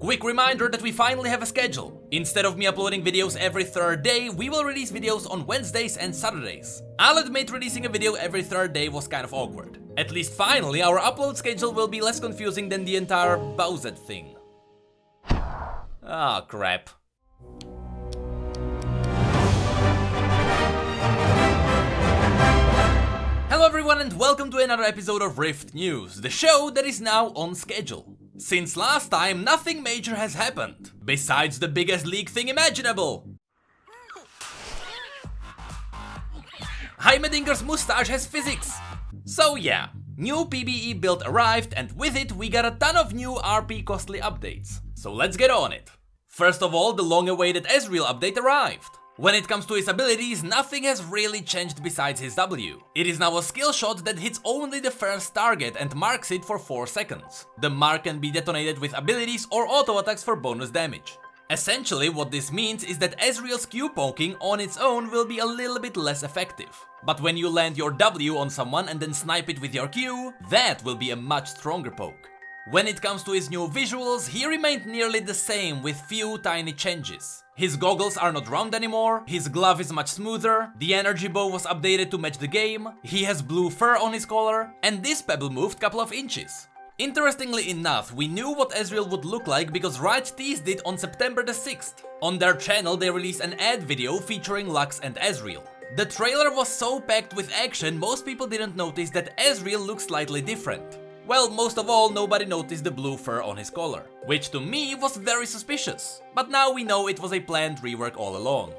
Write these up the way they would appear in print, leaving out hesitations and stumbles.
Quick reminder that we finally have a schedule. Instead of me uploading videos every third day, we will release videos on Wednesdays and Saturdays. I'll admit releasing a video every third day was kind of awkward. At least finally, our upload schedule will be less confusing than the entire Bowser thing. Ah, crap. Hello everyone and welcome to another episode of Rift News, the show that is now on schedule. Since last time, nothing major has happened, besides the biggest leak thing imaginable. Heimerdinger's mustache has physics. So yeah, new PBE build arrived and with it we got a ton of new RP costly updates. So let's get on it. First of all, the long-awaited Ezreal update arrived. When it comes to his abilities, nothing has really changed besides his W. It is now a skill shot that hits only the first target and marks it for 4 seconds. The mark can be detonated with abilities or auto attacks for bonus damage. Essentially, what this means is that Ezreal's Q poking on its own will be a little bit less effective. But when you land your W on someone and then snipe it with your Q, that will be a much stronger poke. When it comes to his new visuals, he remained nearly the same with few tiny changes. His goggles are not round anymore, his glove is much smoother, the energy bow was updated to match the game, he has blue fur on his collar, and this pebble moved couple of inches. Interestingly enough, we knew what Ezreal would look like because Riot teased it on September the 6th. On their channel they released an ad video featuring Lux and Ezreal. The trailer was so packed with action most people didn't notice that Ezreal looks slightly different. Well, most of all, nobody noticed the blue fur on his collar, which to me was very suspicious, but now we know it was a planned rework all along.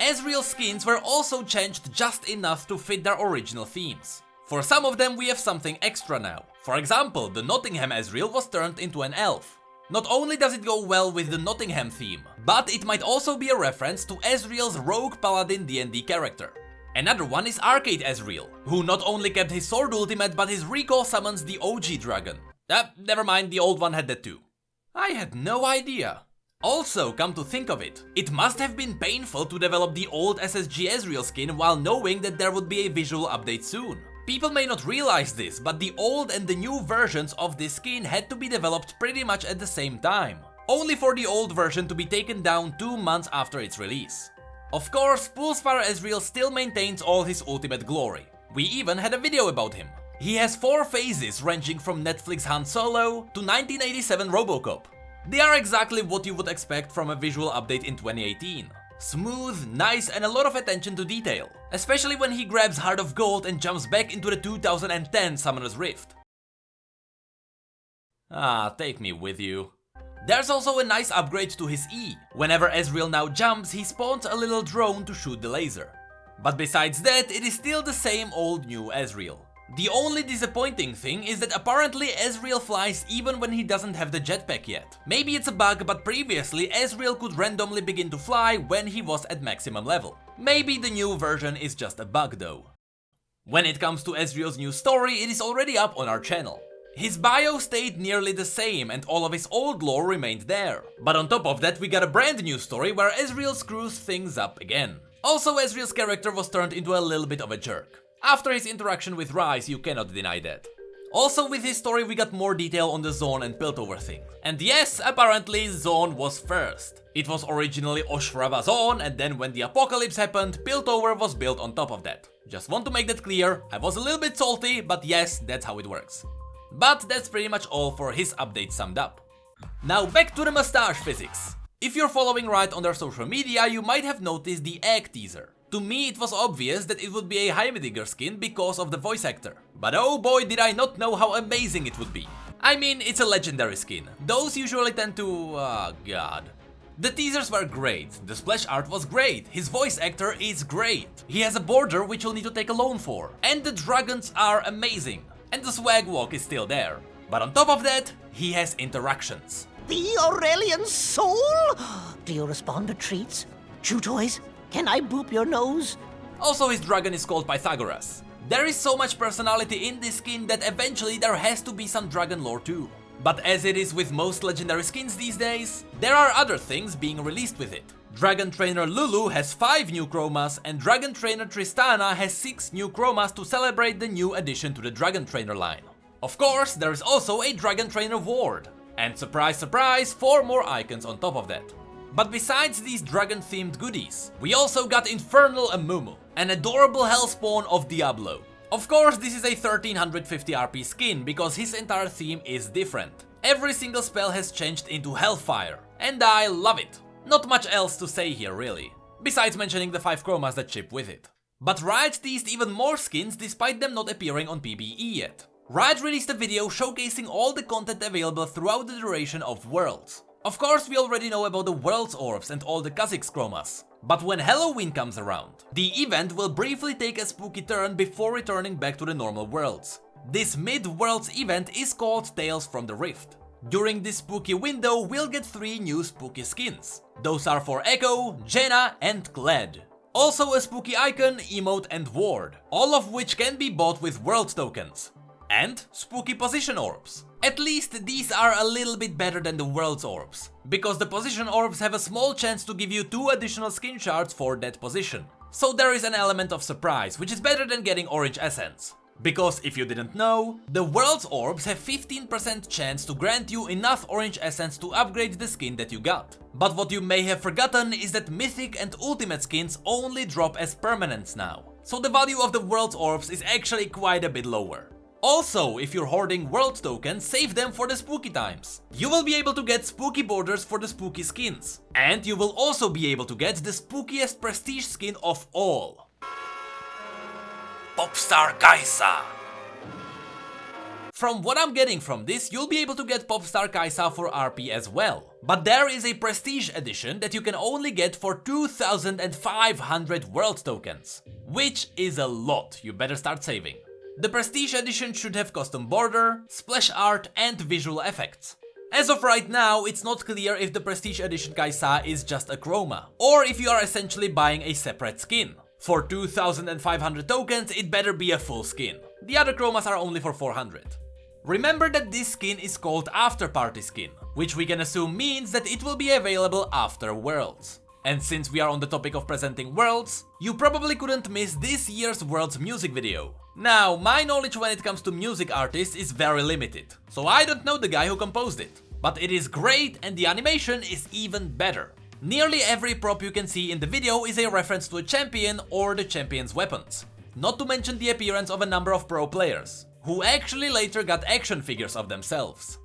Ezreal's skins were also changed just enough to fit their original themes. For some of them we have something extra now. For example, the Nottingham Ezreal was turned into an elf. Not only does it go well with the Nottingham theme, but it might also be a reference to Ezreal's rogue paladin D&D character. Another one is Arcade Ezreal, who not only kept his sword ultimate but his recall summons the OG dragon. Never mind, the old one had that too. I had no idea. Also, come to think of it, it must have been painful to develop the old SSG Ezreal skin while knowing that there would be a visual update soon. People may not realize this, but the old and the new versions of this skin had to be developed pretty much at the same time, only for the old version to be taken down 2 months after its release. Of course, Pulsefire Ezreal still maintains all his ultimate glory. We even had a video about him. He has 4 phases ranging from Netflix Han Solo to 1987 Robocop. They are exactly what you would expect from a visual update in 2018. Smooth, nice and a lot of attention to detail. Especially when he grabs Heart of Gold and jumps back into the 2010 Summoner's Rift. Ah, take me with you. There's also a nice upgrade to his E. Whenever Ezreal now jumps, he spawns a little drone to shoot the laser. But besides that, it is still the same old new Ezreal. The only disappointing thing is that apparently Ezreal flies even when he doesn't have the jetpack yet. Maybe it's a bug, but previously Ezreal could randomly begin to fly when he was at maximum level. Maybe the new version is just a bug though. When it comes to Ezreal's new story, it is already up on our channel. His bio stayed nearly the same and all of his old lore remained there. But on top of that we got a brand new story where Ezreal screws things up again. Also, Ezreal's character was turned into a little bit of a jerk. After his interaction with Ryze, you cannot deny that. Also with his story we got more detail on the Zone and Piltover thing. And yes, apparently Zone was first. It was originally Oshrava Zone and then when the apocalypse happened, Piltover was built on top of that. Just want to make that clear, I was a little bit salty, but yes, that's how it works. But that's pretty much all for his update summed up. Now back to the mustache physics. If you're following Riot on their social media, you might have noticed the egg teaser. To me it was obvious that it would be a Heimerdinger skin because of the voice actor. But oh boy did I not know how amazing it would be. I mean, it's a legendary skin. Those usually tend to... oh god. The teasers were great, the splash art was great, his voice actor is great. He has a border which you'll need to take a loan for. And the dragons are amazing. And the swag walk is still there. But on top of that, he has interactions. The Aurelian soul? Do you respond to treats? Chew toys? Can I boop your nose? Also his dragon is called Pythagoras. There is so much personality in this skin that eventually there has to be some dragon lore too. But as it is with most legendary skins these days, there are other things being released with it. Dragon Trainer Lulu has 5 new chromas and Dragon Trainer Tristana has 6 new chromas to celebrate the new addition to the Dragon Trainer line. Of course, there is also a Dragon Trainer Ward. And surprise surprise, 4 more icons on top of that. But besides these dragon-themed goodies, we also got Infernal Amumu, an adorable hellspawn of Diablo. Of course, this is a 1350 RP skin because his entire theme is different. Every single spell has changed into Hellfire, and I love it. Not much else to say here really, besides mentioning the 5 chromas that ship with it. But Riot teased even more skins despite them not appearing on PBE yet. Riot released a video showcasing all the content available throughout the duration of Worlds. Of course, we already know about the World's Orbs and all the Kha'Zix chromas. But when Halloween comes around, the event will briefly take a spooky turn before returning back to the normal worlds. This mid-worlds event is called Tales from the Rift. During this spooky window, we'll get 3 new spooky skins. Those are for Echo, Jaina and Glad. Also a spooky icon, emote and ward, all of which can be bought with world tokens. And spooky position orbs. At least these are a little bit better than the world's orbs, because the position orbs have a small chance to give you 2 additional skin shards for that position. So there is an element of surprise, which is better than getting orange essence. Because if you didn't know, the world's orbs have 15% chance to grant you enough orange essence to upgrade the skin that you got. But what you may have forgotten is that mythic and ultimate skins only drop as permanents now. So the value of the world's orbs is actually quite a bit lower. Also, if you're hoarding world tokens, save them for the spooky times. You will be able to get spooky borders for the spooky skins. And you will also be able to get the spookiest prestige skin of all. Popstar Kai'Sa. From what I'm getting from this, you'll be able to get Popstar Kai'Sa for RP as well. But there is a prestige edition that you can only get for 2,500 world tokens. Which is a lot, you better start saving. The Prestige Edition should have custom border, splash art and visual effects. As of right now, it's not clear if the Prestige Edition Kai'Sa is just a chroma, or if you are essentially buying a separate skin. For 2,500 tokens, it better be a full skin. The other chromas are only for 400. Remember that this skin is called After Party Skin, which we can assume means that it will be available after Worlds. And since we are on the topic of presenting Worlds, you probably couldn't miss this year's Worlds music video. Now, my knowledge when it comes to music artists is very limited, so I don't know the guy who composed it. But it is great and the animation is even better. Nearly every prop you can see in the video is a reference to a champion or the champion's weapons. Not to mention the appearance of a number of pro players, who actually later got action figures of themselves.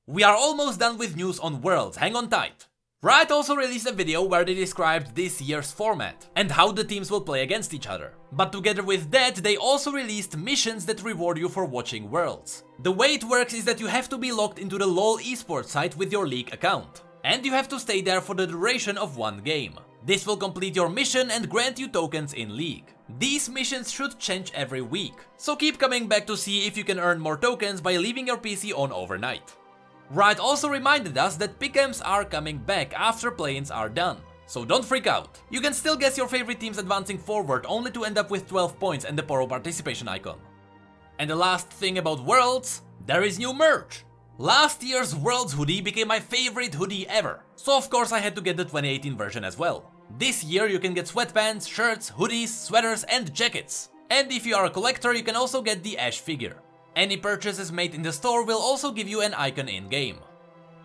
We are almost done with news on Worlds, hang on tight. Riot also released a video where they described this year's format and how the teams will play against each other. But together with that, they also released missions that reward you for watching Worlds. The way it works is that you have to be logged into the LoL esports site with your League account. And you have to stay there for the duration of 1 game. This will complete your mission and grant you tokens in League. These missions should change every week, so keep coming back to see if you can earn more tokens by leaving your PC on overnight. Riot also reminded us that pick'ems are coming back after play-ins are done, so don't freak out. You can still guess your favorite teams advancing forward only to end up with 12 points and the Poro participation icon. And the last thing about Worlds, there is new merch! Last year's Worlds hoodie became my favorite hoodie ever, so of course I had to get the 2018 version as well. This year you can get sweatpants, shirts, hoodies, sweaters and jackets. And if you are a collector you can also get the Ashe figure. Any purchases made in the store will also give you an icon in-game.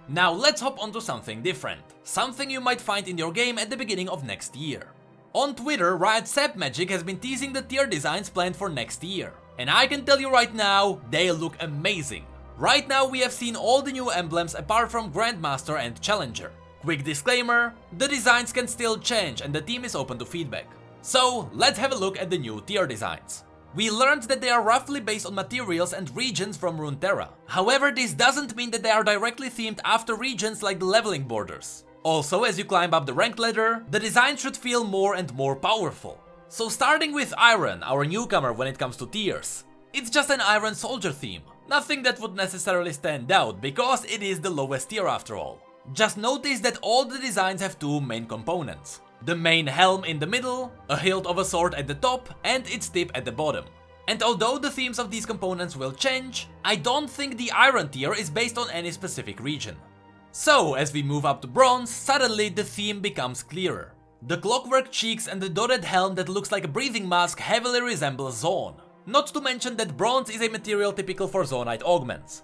Now let's hop onto something different, something you might find in your game at the beginning of next year. On Twitter, Riot Sap Magic has been teasing the tier designs planned for next year, and I can tell you right now, they look amazing. Right now we have seen all the new emblems apart from Grandmaster and Challenger. Quick disclaimer, the designs can still change and the team is open to feedback. So let's have a look at the new tier designs. We learned that they are roughly based on materials and regions from Runeterra. However, this doesn't mean that they are directly themed after regions like the leveling borders. Also, as you climb up the rank ladder, the design should feel more and more powerful. So starting with Iron, our newcomer when it comes to tiers. It's just an Iron Soldier theme. Nothing that would necessarily stand out, because it is the lowest tier after all. Just notice that all the designs have 2 main components. The main helm in the middle, a hilt of a sword at the top and its tip at the bottom. And although the themes of these components will change, I don't think the Iron tier is based on any specific region. So as we move up to Bronze, suddenly the theme becomes clearer. The clockwork cheeks and the dotted helm that looks like a breathing mask heavily resemble Zaun. Not to mention that Bronze is a material typical for Zaunite augments.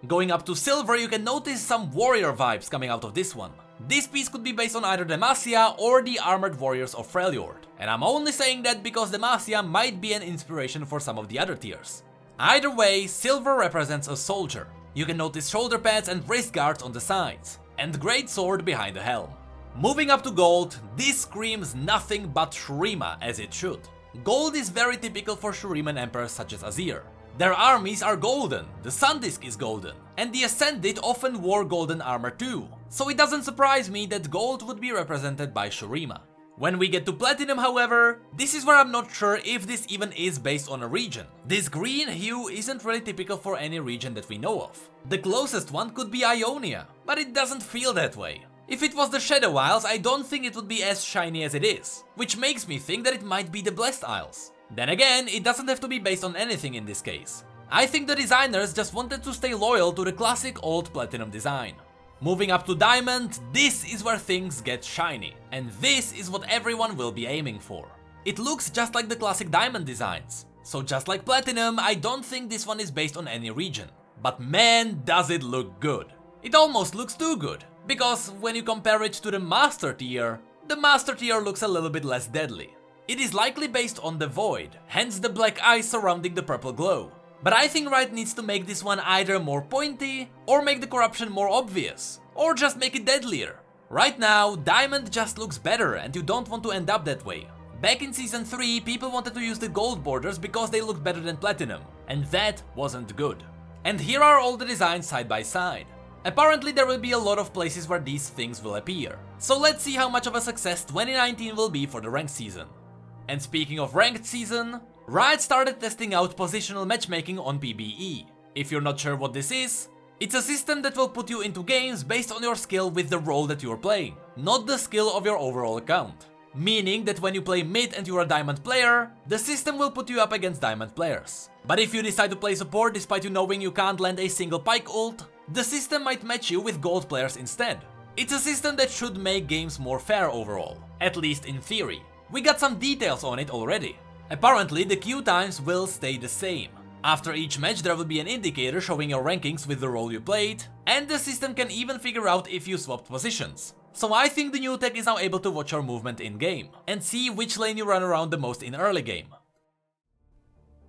Going up to silver, you can notice some warrior vibes coming out of this one. This piece could be based on either Demacia or the armored warriors of Freljord, and I'm only saying that because Demacia might be an inspiration for some of the other tiers. Either way, silver represents a soldier. You can notice shoulder pads and wrist guards on the sides, and great sword behind the helm. Moving up to gold, this screams nothing but Shurima, as it should. Gold is very typical for Shuriman emperors such as Azir. Their armies are golden, the Sun Disk is golden, and the Ascended often wore golden armor too, so it doesn't surprise me that gold would be represented by Shurima. When we get to platinum, however, this is where I'm not sure if this even is based on a region. This green hue isn't really typical for any region that we know of. The closest one could be Ionia, but it doesn't feel that way. If it was the Shadow Isles, I don't think it would be as shiny as it is, which makes me think that it might be the Blessed Isles. Then again, it doesn't have to be based on anything in this case. I think the designers just wanted to stay loyal to the classic old platinum design. Moving up to diamond, this is where things get shiny, and this is what everyone will be aiming for. It looks just like the classic diamond designs, so just like platinum, I don't think this one is based on any region. But man, does it look good. It almost looks too good, because when you compare it to the master tier looks a little bit less deadly. It is likely based on the void, hence the black eyes surrounding the purple glow. But I think Riot needs to make this one either more pointy, or make the corruption more obvious, or just make it deadlier. Right now, diamond just looks better and you don't want to end up that way. Back in season 3, people wanted to use the gold borders because they looked better than platinum, and that wasn't good. And here are all the designs side by side. Apparently there will be a lot of places where these things will appear. So let's see how much of a success 2019 will be for the ranked season. And speaking of ranked season, Riot started testing out positional matchmaking on PBE. If you're not sure what this is, it's a system that will put you into games based on your skill with the role that you're playing, not the skill of your overall account. Meaning that when you play mid and you're a diamond player, the system will put you up against diamond players. But if you decide to play support despite you knowing you can't land a single pike ult, the system might match you with gold players instead. It's a system that should make games more fair overall, at least in theory. We got some details on it already. Apparently the queue times will stay the same. After each match there will be an indicator showing your rankings with the role you played, and the system can even figure out if you swapped positions. So I think the new tech is now able to watch your movement in game, and see which lane you run around the most in early game.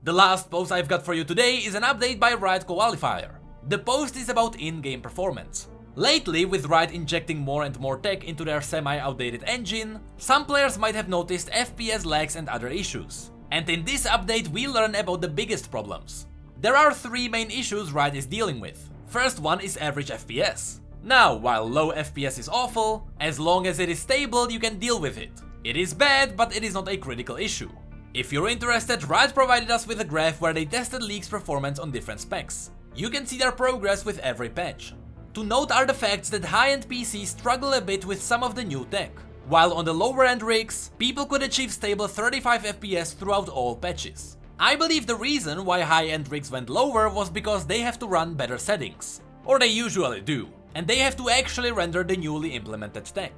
The last post I've got for you today is an update by Riot Qualifier. The post is about in-game performance. Lately, with Riot injecting more and more tech into their semi-outdated engine, some players might have noticed FPS lags and other issues. And in this update we learn about the biggest problems. There are 3 main issues Riot is dealing with. First one is average FPS. Now, while low FPS is awful, as long as it is stable you can deal with it. It is bad, but it is not a critical issue. If you're interested, Riot provided us with a graph where they tested League's performance on different specs. You can see their progress with every patch. To note are the facts that high-end PCs struggle a bit with some of the new tech, while on the lower-end rigs, people could achieve stable 35 FPS throughout all patches. I believe the reason why high-end rigs went lower was because they have to run better settings, or they usually do, and they have to actually render the newly implemented tech.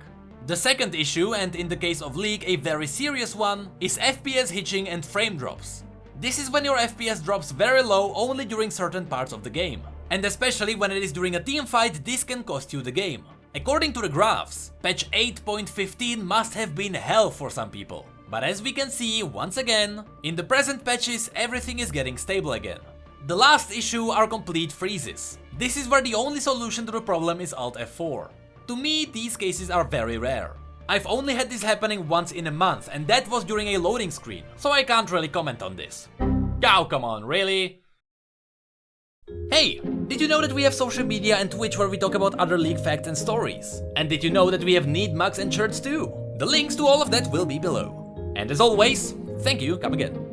The second issue, and in the case of League a very serious one, is FPS hitching and frame drops. This is when your FPS drops very low only during certain parts of the game. And especially when it is during a teamfight, this can cost you the game. According to the graphs, patch 8.15 must have been hell for some people. But as we can see, once again, in the present patches everything is getting stable again. The last issue are complete freezes. This is where the only solution to the problem is Alt F4. To me, these cases are very rare. I've only had this happening once in a month, and that was during a loading screen, so I can't really comment on this. Oh, come on, really? Hey, did you know that we have social media and Twitch where we talk about other League facts and stories? And did you know that we have neat mugs and shirts too? The links to all of that will be below. And as always, thank you, come again.